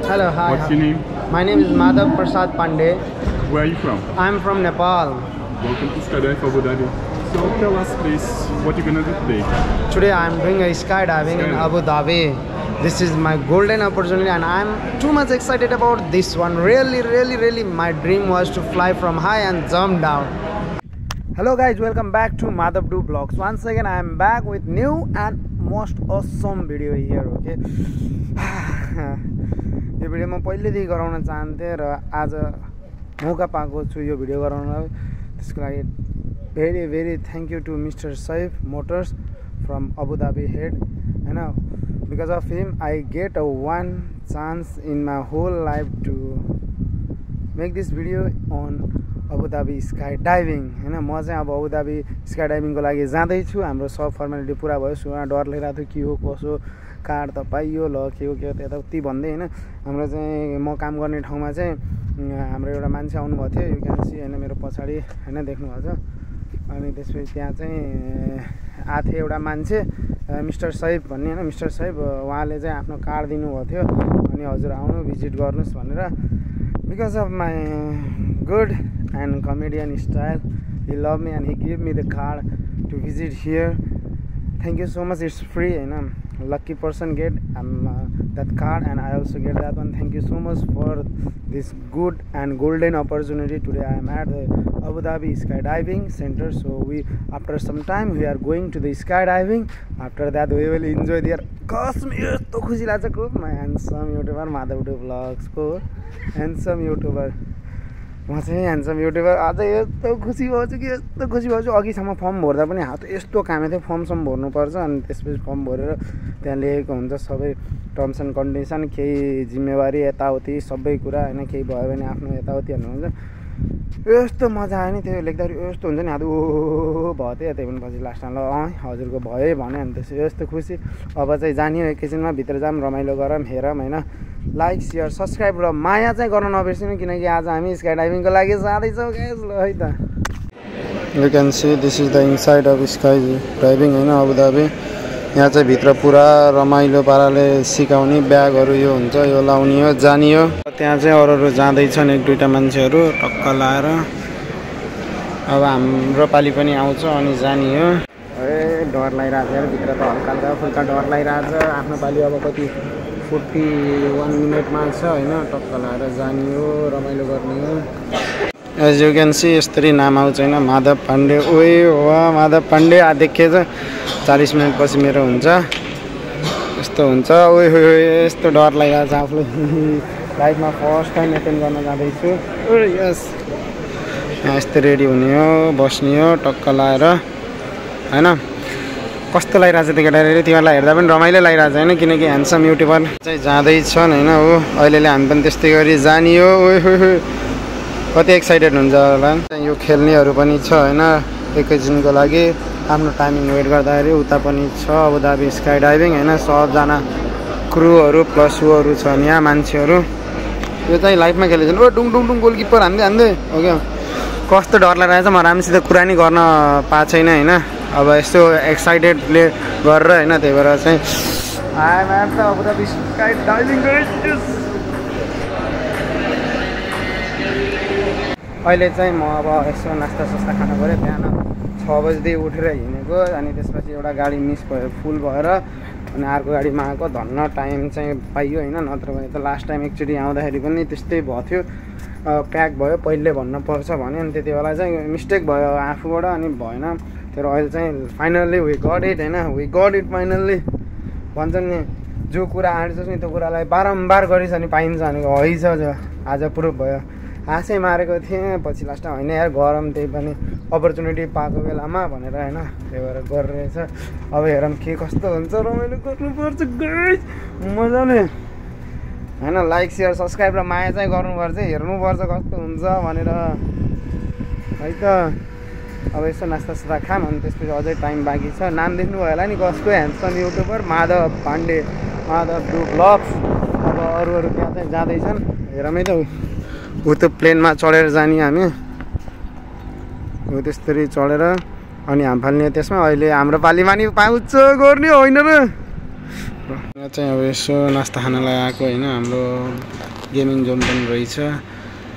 Hello, hi. What's your name? My name is Madhav Prasad Pandey. Where are you from? I'm from Nepal. Welcome to Skydive Abu Dhabi. So tell us please what you're gonna do today. Today I'm doing a skydiving in Abu Dhabi. This is my golden opportunity and I'm too much excited about this one. Really, my dream was to fly from high and jump down. Hello guys, welcome back to Madhav Do Vlogs. Once again I am back with new and most awesome video here, okay? यो video म पहिलेदेखि गराउन चाहन्थे र आज मौका पाएको छु यो भिडियो गराउनलाई। त्यसको लागि very thank you to Mr. Saif Motors from Abu Dhabi head, हैन। Because of him I get a one chance in my whole life to make this video on Abu Dhabi skydiving, हैन। म चाहिँ अब Abu Dhabi skydiving को लागि जाँदै छु। हाम्रो सब फर्मालिटी पुरा भयो। सुरुमा डर लागिरहेको थियो के हो कसो कार्ड त पाइयो ल के हो त्यताउति भन्दै, हैन। हाम्रो चाहिँ म काम गर्ने ठाउँमा चाहिँ हाम्रो एउटा मान्छे आउनु भएको थियो। यु क्यान सी, हैन, मेरो पछाडी, हैन, देख्नु भएको छ। अनि त्यसपछि त्यहाँ चाहिँ आथे एउटा मान्छे मिस्टर सैफ भन्ने, हैन। मिस्टर सैफ उहाँले चाहिँ आफ्नो कार्ड दिनुभएको थियो अनि हजुर आउनु भिजिट गर्नुस् भनेर। Because of my good and comedian style, he loved me and he gave me the card to visit here. Thank you so much. It's free, you know. Lucky person get that card and I also get that one. Thank you so much for this good and golden opportunity. Today I am at the Abu Dhabi skydiving center, so after some time we are going to the skydiving. After that we will enjoy there. Kashmir to khushi lageko my handsome YouTuber Madhav Do Vlogs ko handsome YouTuber. म चाहिँ handsome YouTuber. आज यस्तो खुसी भएको छु कि यस्तो खुसी भएको छु। अघिसम्म फर्म भर्दा पनि हात यस्तो कामै थियो। फर्मसम्म भर्नुपर्छ अनि त्यसपछि फर्म भरेर त्यहाँ लेखेको हुन्छ सबै टर्म्स एन्ड कन्डिसन, केही जिम्मेवारी यताउति सबै कुरा, हैन। केही भयो भने आफ्नो यताउति भन्नुहुन्छ। यस्तो मजा आयो नि त्यो लेख्दाखेरि। यस्तो हुन्छ नि हात ओ भयो थियो। त्यही पनि पछि लास्टमा ल हजुरको भयो भने अनि त्यसो यस्तो खुसी। अब चाहिँ जाने हो एकैछिनमा, भित्र जाम, रमाइलो गरौँ, हेरौँ, हैन। लाइक शेयर सब्सक्राइब र माया चाहिँ गर्न नबिर्सिनु, किनकि आज हामी स्काइडाइभिङको लागि जाँदैछौँ गाइस। ल है त। You can see this is the inside of skydiving, हैन, अबु धाबी। यहाँ चाहिँ भित्र पुरा रमाइलो पाराले सिकाउने ब्यागहरू यो हुन्छ, यो लाउने हो, जाने हो। त्यहाँ चाहिँ अरू जाँदैछन् एक दुईटा मान्छेहरू टक्क लाएर। अब हाम्रो पाली पनि आउँछ अनि जाने हो। ए डर लागिरहेको छ यार, भित्र त हल्का फुल्का डर लागिरहेको छ। आफ्नो पाली अब कति 41 मिनटमा छ, हैन। टक्क लाएर जाने हो, रमाइलो गर्ने हो। एज यु क्यान सी यसरी नाम आउँछ, हैन, माधव पाण्डे। ओए वा माधव पाण्डे देखिएछ। 40 मिनट पछि मेरो हुन्छ। यस्तो हुन्छ। ओए हो यस्तो डर लागिरहेको छ आफूले। लाइफमा फर्स्ट टाइम एटेन्ड गर्न जाँदैछु। यस यस्तो रेडी हुने हो, बस्ने हो, टक्क लाएर, हैन। कस्तो लागिरहेछ त्यो केटाले। तिमीहरूलाई हेर्दा पनि रमाइलो लागिरहेछ, हैन, किनकि ह्यान्डसम युट्युबर चाहिँ जाँदैछन्, हैन। हो अहिलेले हामी पनि त्यस्तै गरी जाने हो। कति एक्साइटेड हुन्छ होला। यो खेल्नेहरू पनि छ, हैन, एकैछिनको लागि आफ्नो टाइमिङ वेट गर्दाखेरि। उता पनि छ अबु धाबी स्काइडाइभिङ, हैन। सबजना क्रुहरू प्लस उहरू छन् यहाँ मान्छेहरू। यो चाहिँ लाइफमा खेलेछन्। ओ डुङ गोलकिपर हान्दै हो क्या। कस्तो डर लागिरहेछ। म राम्रोसित कुरा नि गर्न पाएको छैन, हैन। अब यस्तो एक्साइटेडले गरेर, हैन, त्यही भएर चाहिँ I'm at the Abu Dhabi skydiving. अहिले चाहिँ म अब यसो नास्ता सास्ता खानु पऱ्यो। बिहान 6 बजीदेखि उठेर हिँडेको अनि त्यसपछि एउटा गाडी मिस भयो फुल भएर अनि अर्को गाडीमा आएको। धन्न टाइम चाहिँ पाइयो, हैन। नत्र भने त लास्ट टाइम एकचोटि आउँदाखेरि पनि त्यस्तै भयो थियो। प्याक भयो पहिले भन्नुपर्छ भने अनि त्यति बेला चाहिँ मिस्टेक भयो आफूबाट अनि भएन। तर अहिले चाहिँ फाइनल्ली वी गट इट, हैन। We got it finally. भन्छन् नि जो कुरा आँट्छस् नि त्यो कुरालाई बारम्बार गरिस् अनि पाइन्छ भनेको हैछ। आज प्रुफ भयो। आशै मारेको थिएँ पछि लास्टमा होइन यार गरम, त्यही पनि अपर्च्युनिटी पाएको बेलामा भनेर, हैन। त्यही भएर गरिरहेछ। अब हेरौँ के कस्तो हुन्छ। रमाइलो गर्नुपर्छ गाइस मजाले, हैन। लाइक शेयर सब्सक्राइब र माया चाहिँ गर्नुपर्छ, हेर्नुपर्छ कस्तो हुन्छ भनेर, है त। अब यसो नास्ता सास्ता खाम अनि त्यसपछि अझै टाइम बाँकी छ। नाम देख्नुभयो होला नि कसको, handsome YouTuber Madhav Pandey, Madhav do vlogs. अब अरू त्यहाँ चाहिँ जाँदैछन्, हेरौँ है त। ऊ त्यो प्लेनमा चढेर जाने हामी, हो त्यसरी चढेर अनि हाम फाल्ने त्यसमा। अहिले हाम्रो पालीमा नि पाउँछ गर्ने होइन र यहाँ चाहिँ अब यसो नास्ता खानलाई आएको होइन हाम्रो गेमिङ जोन पनि रहेछ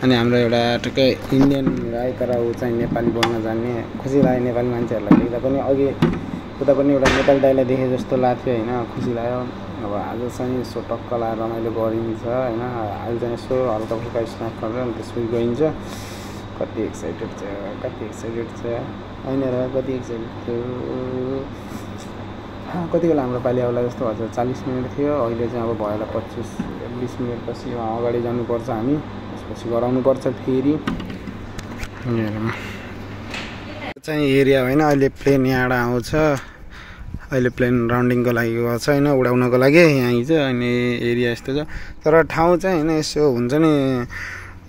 अनि हाम्रो एउटा टक्कै इन्डियन आइतरा ऊ चाहिँ नेपाली बोल्न जान्ने खुसी लाग्यो नेपाली मान्छेहरूलाई देख्दा पनि अघि उता पनि एउटा नेपाली दाइलाई देखे जस्तो लाग्थ्यो होइन खुसी लाग्यो अब आज चाहिँ यसो टक्क लाएर रमाइलो गरिन्छ होइन आज चाहिँ यसो हल्का फुल्का स्न्याक गरेर अनि त्यसपछि गइन्छ कति एक्साइटेड छ होइन र कति एक्साइटेड थियो कति बेला हाम्रो पालि आउला जस्तो हजुर 40 मिनट थियो अहिले चाहिँ अब भयो होला 25-20 मिनट पछि अगाडि जानुपर्छ हामी त्यसपछि गराउनुपर्छ फेरि चाहिँ एरिया होइन अहिले प्लेन यहाँबाट आउँछ अहिले प्लेन राउन्डिङको लागि गएको छ होइन उडाउनको लागि यहाँ हिजो अनि एरिया यस्तो छ तर ठाउँ चाहिँ होइन यसो हुन्छ नि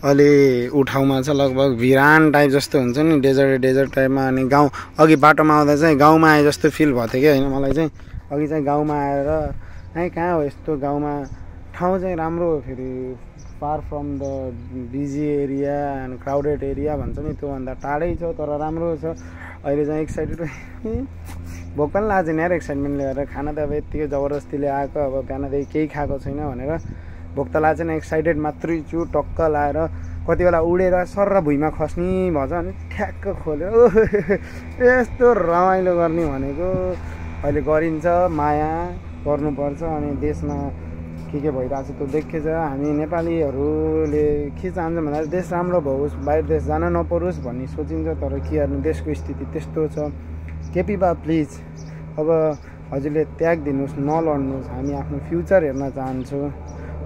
अलि ऊ ठाउँमा छ लगभग भिरान टाइप जस्तो हुन्छ नि डेजर्ट टाइपमा अनि गाउँ अघि बाटोमा आउँदा चाहिँ गाउँमा आए जस्तो फिल भएको थियो कि होइन मलाई चाहिँ अघि चाहिँ गाउँमा आएर कहाँ हो यस्तो गाउँमा ठाउँ चाहिँ राम्रो हो फेरि far from the busy area and crowded area भन्छ नि त्योभन्दा टाढै छ तर राम्रो छ अहिले चाहिँ एक्साइटेड भोक पनि लाग्छ नि यार एक्साइटमेन्टले गरेर खाना त अब यत्तिकै जबरजस्तीले आएको अब बिहानदेखि केही खाएको छैन भनेर भोक त लाग्छ नि एक्साइटेड मात्रै छु टक्क लाएर कति बेला उडेर सर्र भुइँमा खस्ने भन्छ अनि ठ्याक्क खोल्यो यस्तो रमाइलो गर्ने भनेको अहिले गरिन्छ माया गर्नुपर्छ अनि देशमा के भइरहेको छ त्यो देखेछ हामी नेपालीहरूले के चाहन्छ भन्दा देश राम्रो होस् बाहिर देश जान नपरोस् भन्ने सोचिन्छ तर के गर्नु देशको स्थिति त्यस्तो छ केपी बा प्लिज अब हजुरले त्याग दिनुहोस् नलड्नुहोस् हामी आफ्नो फ्युचर हेर्न चाहन्छौँ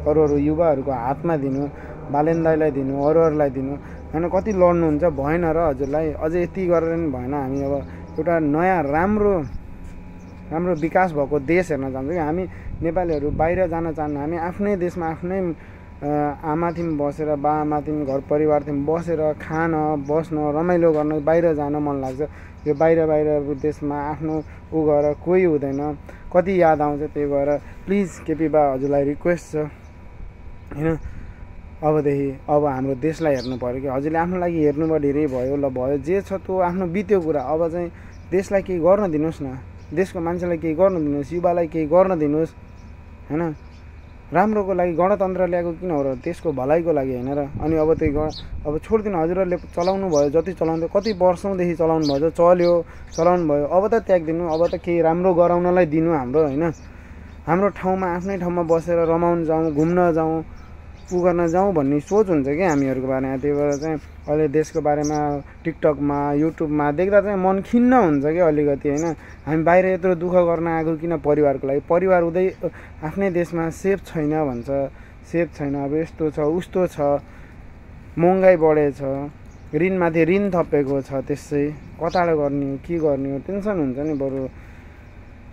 अरू युवाहरूको हातमा दिनु बालेन दाइलाई दिनु अरूहरूलाई दिनु होइन कति लड्नुहुन्छ भएन र हजुरलाई अझै यति गरेर पनि भएन हामी अब एउटा नयाँ राम्रो विकास भएको देश हेर्न चाहन्छौँ हामी नेपालीहरू बाहिर जान चाहन्न हामी आफ्नै देशमा आफ्नै आमाथिम बसेर बाआमाथिम घर परिवारथिम बसेर खान बस्न रमाइलो गर्न बाहिर जान मन लाग्छ यो बाहिर देशमा आफ्नो ऊ गरेर कोही हुँदैन कति याद आउँछ त्यही भएर प्लिज केपी बा हजुरलाई रिक्वेस्ट छ होइन अबदेखि अब हाम्रो देशलाई हेर्नु पऱ्यो कि हजुरले आफ्नो लागि हेर्नुभयो धेरै भयो ल भयो जे छ त्यो आफ्नो बित्यो कुरा अब चाहिँ देशलाई केही गर्न दिनुहोस् न देशको मान्छेलाई केही गर्न दिनुहोस् युवालाई केही गर्न दिनुहोस् होइन राम्रोको लागि गणतन्त्र ल्याएको किन हो र देशको भलाइको लागि होइन र अनि अब त्यही अब छोडिदिनु हजुरहरूले चलाउनु भयो जति चलाउँदै कति वर्षौँदेखि चलाउनु भयो चलाउनु भयो अब त त्यागिदिनु अब त केही राम्रो गराउनलाई दिनु हाम्रो होइन हाम्रो ठाउँमा आफ्नै ठाउँमा बसेर रमाउन जाउँ घुम्न जाउँ ऊ गर्न जाउँ भन्ने सोच हुन्छ कि हामीहरूको बारेमा त्यही भएर चाहिँ अहिले देशको बारेमा टिकटकमा युट्युबमा देख्दा चाहिँ मन खिन्न हुन्छ कि अलिकति होइन हामी बाहिर यत्रो दुःख गर्न आएको किन परिवारको लागि परिवार हुँदै आफ्नै देशमा सेफ छैन भन्छ सेफ छैन अब यस्तो छ उस्तो छ महँगाई बढेछ ऋणमाथि ऋण थपेको छ त्यसै कताबाट गर्ने हो के गर्ने हो टेन्सन हुन्छ नि बरु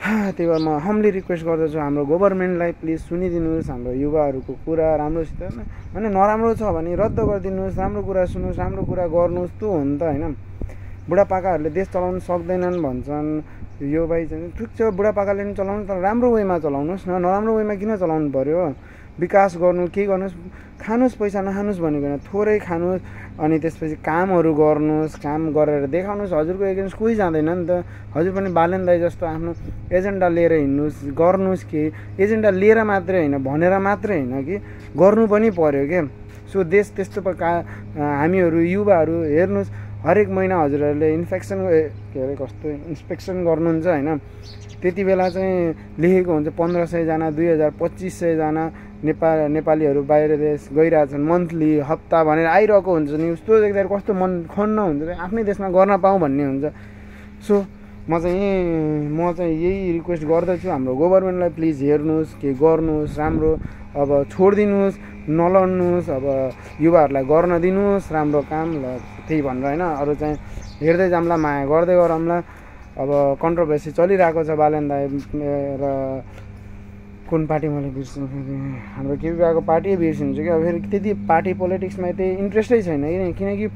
त्यही भएर म हम्ली रिक्वेस्ट गर्दछु हाम्रो गभर्मेन्टलाई प्लिज सुनिदिनुहोस् हाम्रो युवाहरूको कुरा राम्रोसित होइन नराम्रो छ भने रद्द गरिदिनुहोस् राम्रो कुरा सुन्नुहोस् राम्रो कुरा गर्नुहोस् त्यो हो नि त होइन बुढापाकाहरूले देश चलाउन सक्दैनन् भन्छन् यो भाइ चाहिँ ठिक छ बुढापाकाले पनि चलाउनु तर राम्रो वेमा चलाउनुहोस् न नराम्रो वेमा किन चलाउनु पर्यो विकास गर्नु के गर्नुहोस् खानुहोस् पैसा नखानुहोस् भनेको होइन थोरै खानुहोस् अनि त्यसपछि कामहरू गर्नुहोस् काम गरेर देखाउनुहोस् हजुरको एगेन्स्ट कोही जाँदैन नि त हजुर पनि बालेन दाइ जस्तो आफ्नो एजेन्डा लिएर हिँड्नुहोस् गर्नुहोस् कि एजेन्डा लिएर मात्रै होइन भनेर मात्रै होइन कि गर्नु पनि पर्यो क्या सो देश त्यस्तो हामीहरू युवाहरू हेर्नुहोस् हरेक महिना हजुरहरूले इन्स्पेक्सन गर्नुहुन्छ होइन त्यति बेला चाहिँ लेखेको हुन्छ 1500 जना 2000-2500 जना नेपालीहरू बाहिर देश गइरहेछन् मन्थली हप्ता भनेर आइरहेको हुन्छ न्युज त्यो देख्दा कस्तो मन खन्न हुन्छ आफ्नै देशमा गर्न पाऊँ भन्ने हुन्छ सो म चाहिँ यही रिक्वेस्ट गर्दछु हाम्रो गभर्मेन्टलाई प्लिज हेर्नुहोस् के गर्नुहोस् राम्रो अब छोडिदिनुहोस् नलड्नुहोस् अब युवाहरूलाई गर्न दिनुहोस् राम्रो काम ल त्यही भनेर होइन अरू चाहिँ हेर्दै जाउँला माया गर्दै गरौँला अब कन्ट्रोभर्सी चलिरहेको छ बालेन दाइ र कुन पार्टी मैले बिर्सिनु हाम्रो केपीको पार्टी बिर्सिन्छु कि अब फेरि त्यति पार्टी पोलिटिक्समा त्यही इन्ट्रेस्टै छैन किनकि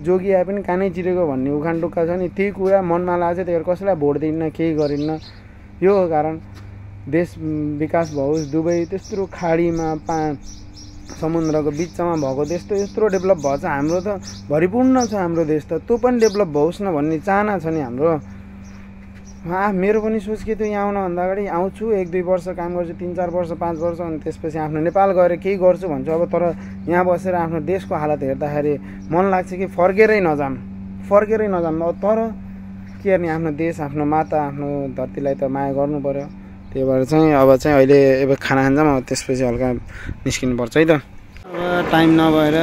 जोगी आए पनि कानै चिरेको भन्ने उखान टुक्का छ नि त्यही कुरा मनमा लाग्छ त्यही भएर कसैलाई भोट दिन्न केही गरिन्न यो हो कारण देश विकास भओस् दुबई त्यत्रो खाडीमा समुद्रको बिचमा भएको देश त यत्रो डेभलप भएछ हाम्रो त भरिपूर्ण छ हाम्रो देश त त्यो पनि डेभलप भओस् न भन्ने चाहना छ नि हाम्रो मेरो पनि सोच के थियो यहाँ आउनुभन्दा अगाडि आउँछु 1-2 वर्ष काम गर्छु 3-4 वर्ष 5 वर्ष अनि त्यसपछि आफ्नो नेपाल गएर केही गर्छु भन्छु अब तर यहाँ बसेर आफ्नो देशको हालत हेर्दाखेरि मन लाग्छ कि फर्केरै नजाम तर के गर्ने आफ्नो देश आफ्नो माता आफ्नो धरतीलाई त माया गर्नु पर्यो त्यही भएर चाहिँ अब चाहिँ अहिले अब खाना खान्छौँ अब त्यसपछि हल्का निस्किनु पर्छ है त अब टाइम नभएर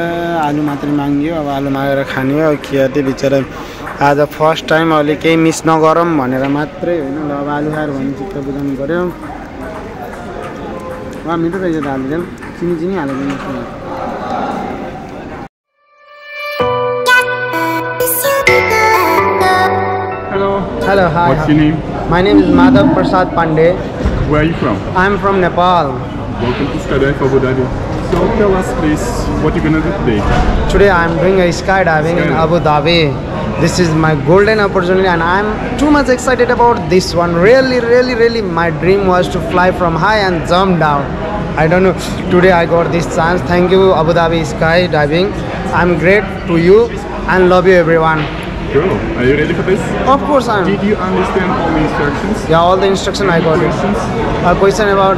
आलु मात्रै माग्यो अब आलु मागेर खाने हो के त्यो बिचरा आज फर्स्ट टाइम अहिले केही मिस नगरौँ भनेर मात्रै होइन ल अब आलु खाएर भन्ने चित्त बुझाउनु पऱ्यो मिठो रहेछ त आलु चाहिँ चिनी हालेको Hello, hi. What's your name? My name is Madhav Prasad Pandey. Where are you from? I'm from Nepal. Welcome to Skydive Abu Dhabi. So tell us please what you're gonna do today. Today I'm doing a skydiving in Abu Dhabi. This is my golden opportunity and I'm too much excited about this one. Really my dream was to fly from high and jump down. I don't know, today I got this chance. Thank you Abu Dhabi Skydiving. I'm great to you and love you everyone. Cool. Are you ready for this? Of course I am. Did you understand all the instructions? Yeah, all the instruction I got. Questions? A question about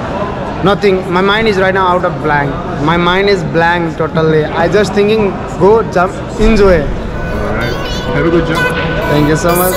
nothing. My mind is right now out of blank. My mind is blank totally. I just thinking go jump, enjoy. Alright. Have a good jump. Thank you so much.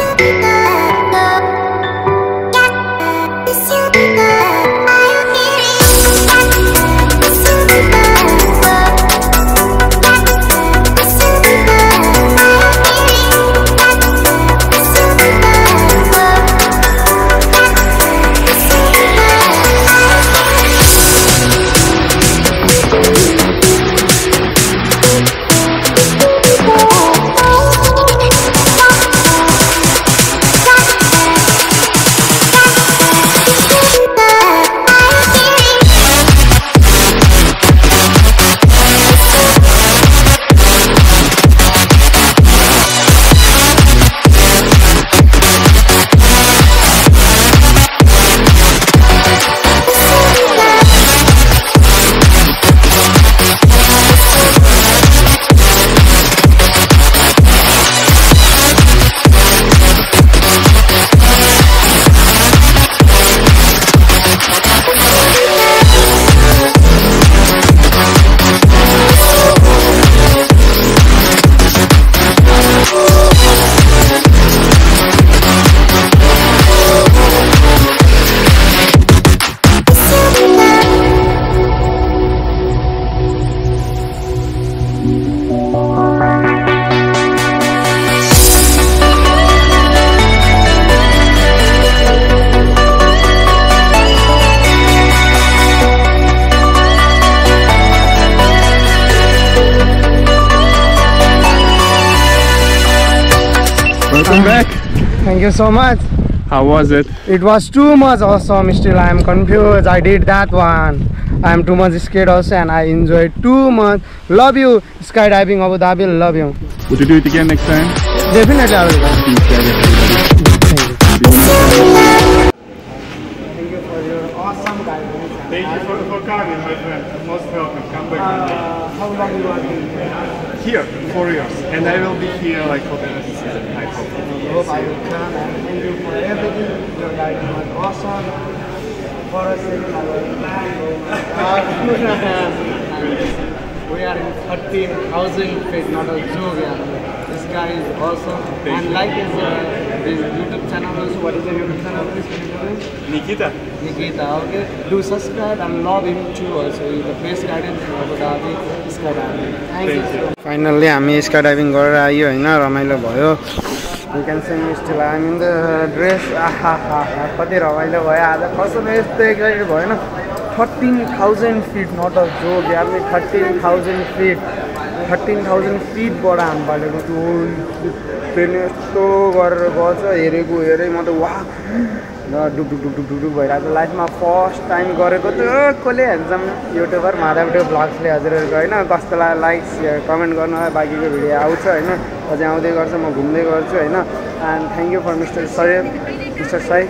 Welcome back. Thank you so much. How was it? It was too much awesome. Still I am confused. I did that one. I am too much scared also and I enjoyed too much. Love you skydiving Abu Dhabi. Love you. Would you do it again next time? Definitely I will. Thank you for your awesome guidance. Thank you for coming, my friend. Most welcome. Come back. How long you are here? Here, 4 years. And I will be here like for the next season, I hope. I hope I will come and thank you for everything. Your guidance was awesome. For a second I was we are in 13,000 feet, not a joke. This guy is awesome. And like his YouTube channel also. What is your YouTube channel? Nikita. Nikita, okay. Do subscribe and love him too also. He's the best guidance in Abu Dhabi skydiving. Thank you. Finally, हामी skydiving गरेर आयो हैन रमाइलो भयो. You can see me still I'm in the dress. कति रमाइलो भयो आज. कसम यस्तो एक्साइटेड भयो न. 13,000 feet, not a joke. यार 13,000 feet. 13,000 feet बाट हामी बालेको त्यो ट्रेन यस्तो गरेर गछ हेरेको हेरे म त वाह डुक डुक डुक डुक डुक भइरहेको लाइफमा फर्स्ट टाइम गरेको त कसले हेर्छौँ युट्युबर माधव ब्लग्सले हजुरहरूको होइन कस्तोलाई लाइक सेयर कमेन्ट गर्नु होला बाँकीको भिडियो आउँछ होइन अझै आउँदै गर्छ म घुम्दै गर्छु होइन and thank you for mister Sai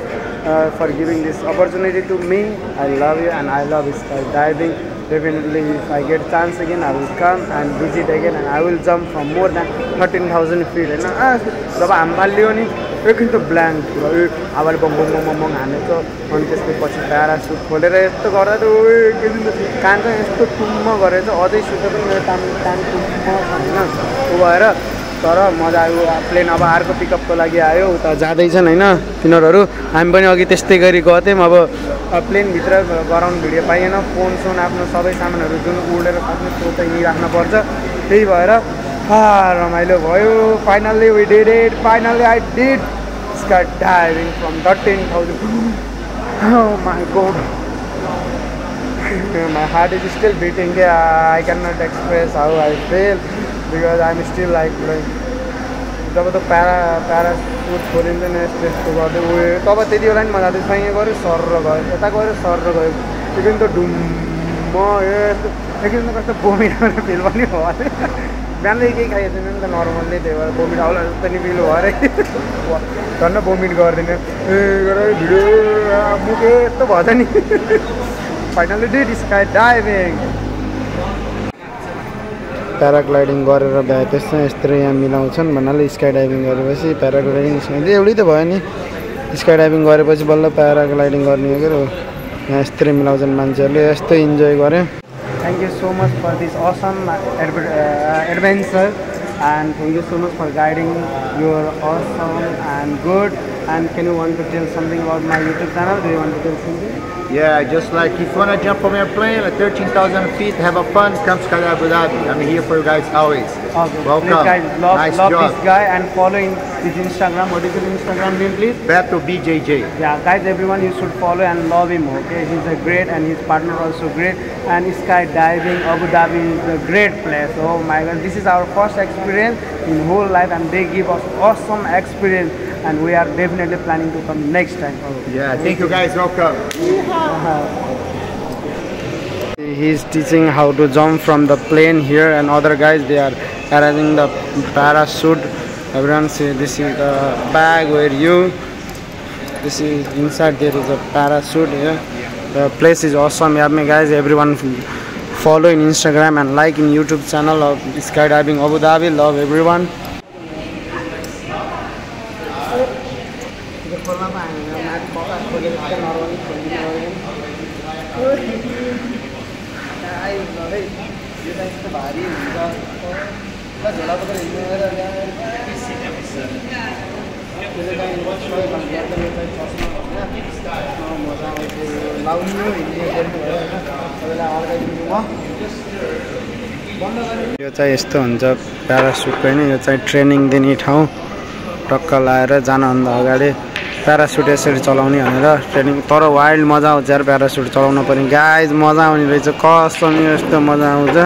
for giving this opportunity to me. I love you and I love skydiving. Definitely if I get chance again I will come and visit again and I will jump from more than 13,000 feet. जब हामी बाल्यो नि एकछिन त blank थियो हावाले bomb bomb bomb bomb हानेछ अनि त्यसपछि parachute खोलेर यस्तो गर्दा त एकछिन त कान चाहिँ यस्तो टुम्म गरेर चाहिँ अझै सुत्दा पनि मेरो कान टुम्म छ होइन ऊ भएर तर मजा आयो प्लेन अब अर्को पिकअपको लागि आयो उता जाँदैछन् होइन तिनीहरू हामी पनि अघि त्यस्तै गरी गएको थियौँ अब प्लेनभित्र गराउनु भिडियो पाइएन फोन सोन आफ्नो सबै सामानहरू जुन उडेर सक्ने त्यो त यहीँ राख्नुपर्छ त्यही भएर रमाइलो भयो finally we did it finally I did skydiving from 13,000 my god my heart is still beating. I cannot express how I feel because I'm still like जब त प्यारासुट खोलिन्छ नि यस्तो गर्दै उयो तब त्यति बेला नि मजा आउँथ्यो सँगै गऱ्यो सर र गयो यता गऱ्यो सर र गयो एकदिन त डुम्म यस्तो एकदिन त कस्तो बोमिट आउने फिल पनि भयो अरे बिहानै केही खाएको छैन नि त नर्मल्ली त्यही भएर बोमिट आउला जस्तो नि फिल भयो अरे झन् बोमिट गरिदिने भिडियो मुख यस्तो भएछ नि finally did sky diving paragliding गरेर भए त्यस्तो यस्तै यहाँ मिलाउँछन् भन्नाले स्काई डाइभिङ गरेपछि प्याराग्लाइडिङ एउटै त भयो नि स्काई डाइभिङ गरेपछि बल्ल प्याराग्लाइडिङ गर्ने के हो यहाँ यस्तै मिलाउँछन् मान्छेहरूले यस्तो इन्जोय गऱ्यो thank you so much for this awesome adventure and thank you so much for guiding. You're awesome and good. And can you want to tell something about my YouTube channel? Do you want to tell something? Yeah, just like if you want to jump from your plane at 13,000 feet, have a fun, come to Abu Dhabi. I'm here for you guys always. Okay. Welcome. Please guys, love job. this guy and follow his Instagram. What is his Instagram name, please? Beto BJJ. Yeah, guys, everyone, you should follow and love him. Okay, he's a great and his partner also great. And skydiving, Abu Dhabi is a great place. Oh my God, this is our first experience in whole life, and they give us awesome experience. And we are definitely planning to come next time. Yeah, thank you guys. Welcome. He's teaching how to jump from the plane here, and other guys they are arranging the parachute. Everyone see, this is the bag where this is inside. There is a parachute here. The place is awesome. Yeah, me guys, everyone follow in Instagram and like in YouTube channel of skydiving Abu Dhabi. Love everyone. यो चाहिँ यस्तो हुन्छ प्यारासुटको हैन यो चाहिँ training दिने ठाउँ टक्क लाएर जानुभन्दा अगाडि प्यारासुट यसरी चलाउने भनेर ट्रेनिङ तर वाइल्ड मजा आउँछ यार प्यारासुट चलाउन पनि गाइज मजा आउने रहेछ कसम यस्तो मजा आउँछ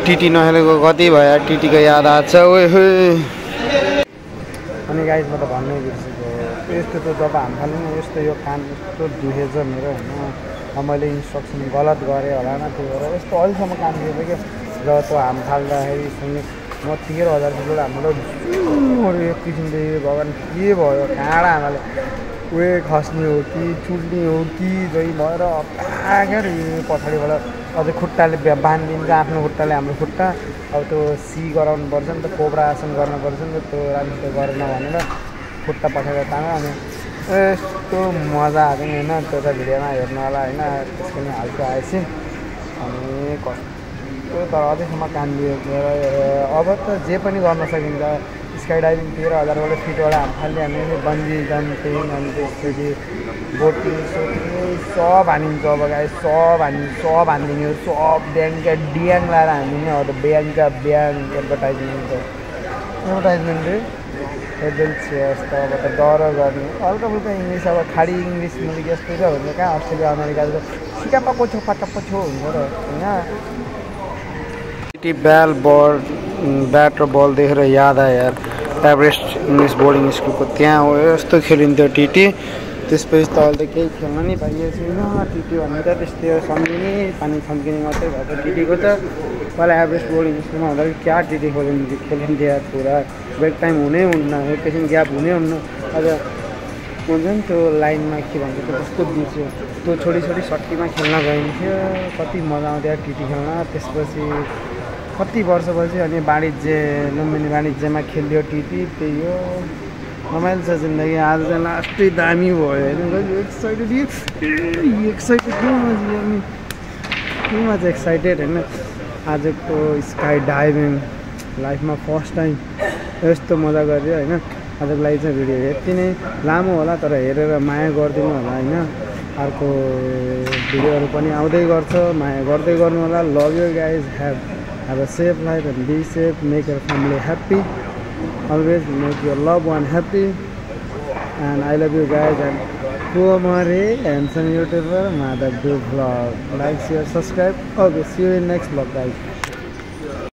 टिटी नखेलेको कति भयो टिटीको याद आछ ओए अनि गाइज म त भन्नै बिर्सेको यस्तो त जब हाम थाल्नु नि यस्तो यो कान यस्तो दुखेछ मेरो हैन मैले इन्स्ट्रक्सन गलत गरेँ होला न त्यो भएर यस्तो अहिलेसम्म काम दिएको क्या र त्यो हाम थाल्दाखेरि म 13,000 फिटबाट हाम्रो एक किसिमले भगवान् के भयो काँडा आमाले उयो खस्ने हो कि चुट्ने हो कि जही भएर क्या पछाडिबाट अझै खुट्टाले बाँधिदिन्छ आफ्नो खुट्टाले हाम्रो खुट्टा अब त्यो सी गराउनु पर्छ नि त कोब्रा आसन गर्नुपर्छ नि त त्यो राम्रो गरेन भनेर खुट्टा पछाडि तान्यो अनि यस्तो मजा आएको नि होइन त्यो त भिडियोमा हेर्नु होला होइन त्यसको नि हाल्छु आएपछि अनि कस्तो तर अझैसम्म काम दियो अब त जे पनि गर्न सकिन्छ स्काइडाइभिङ 13,000 फिटबाट हाम फाल्ने हामी बन्जी जम्पिङ अनि त्यसपछि बोटिङ सोटिङ सब हानिन्छ अब गाई सब हानिदिने सब ब्याङ्कका डियाङ लाएर हानिदिने अब ब्याङ्कका ब्याङ्क एडभर्टाइजमेन्ट एजेन्सी यस्तो अब त डर गर्ने हल्का फुल्का इङ्ग्लिस अब खाडी इङ्ग्लिस मुली जस्तो छ हुन्छ कहाँ अस्ट्रेलिया अमेरिका सिकापा पोछो पाटा हुन्छ र होइन ब्याट र बल देखेर याद आयो यार एभरेस्ट इङ्ग्लिस बोर्डिङ स्कुलको त्यहाँ हो यस्तो खेलिन्थ्यो टिटी त्यसपछि त अहिले त केही खेल्न नि पाइएको छैन टिटी भन्ने त त्यस्तै सम्झिने पानी छम्किने मात्रै भएको टिटीको त पहिला एभरेस्ट बोर्डिङ स्कुलमा हुँदाखेरि क्या टिटी खेलिन्थ्यो यार पुरा ब्रेक टाइम हुनै हुन्न एकैछिन ग्याप हुनै हुन्न अझ हुन्छ नि त्यो लाइनमा के भन्छ त्यो कस्तो दिन्थ्यो त्यो छोडी सट्टीमा खेल्न गइन्थ्यो कति मजा आउँथ्यो टिटी खेल्न त्यसपछि कति वर्षपछि अनि वाणिज्य लुम्बिनी वाणिज्यमा खेल्यो टिटी त्यही हो रमाइलो छ जिन्दगी आज चाहिँ लास्टै दामी भयो होइन एक्साइटेड केमा चाहिँ एक्साइटेड होइन आजको स्काई डाइभिङ लाइफमा फर्स्ट टाइम यस्तो मजा गऱ्यो होइन आजको लागि चाहिँ भिडियो यति नै लामो होला तर हेरेर माया गरिदिनु होला होइन अर्को भिडियोहरू पनि आउँदै गर्छ माया गर्दै गर्नु होला love you guys have a safe life and be safe, make your family happy, always make your loved one happy, and I love you guys. And Kumari, handsome YouTuber, Madhav do vlog. Like, share, subscribe. Okay, see you in next vlog guys.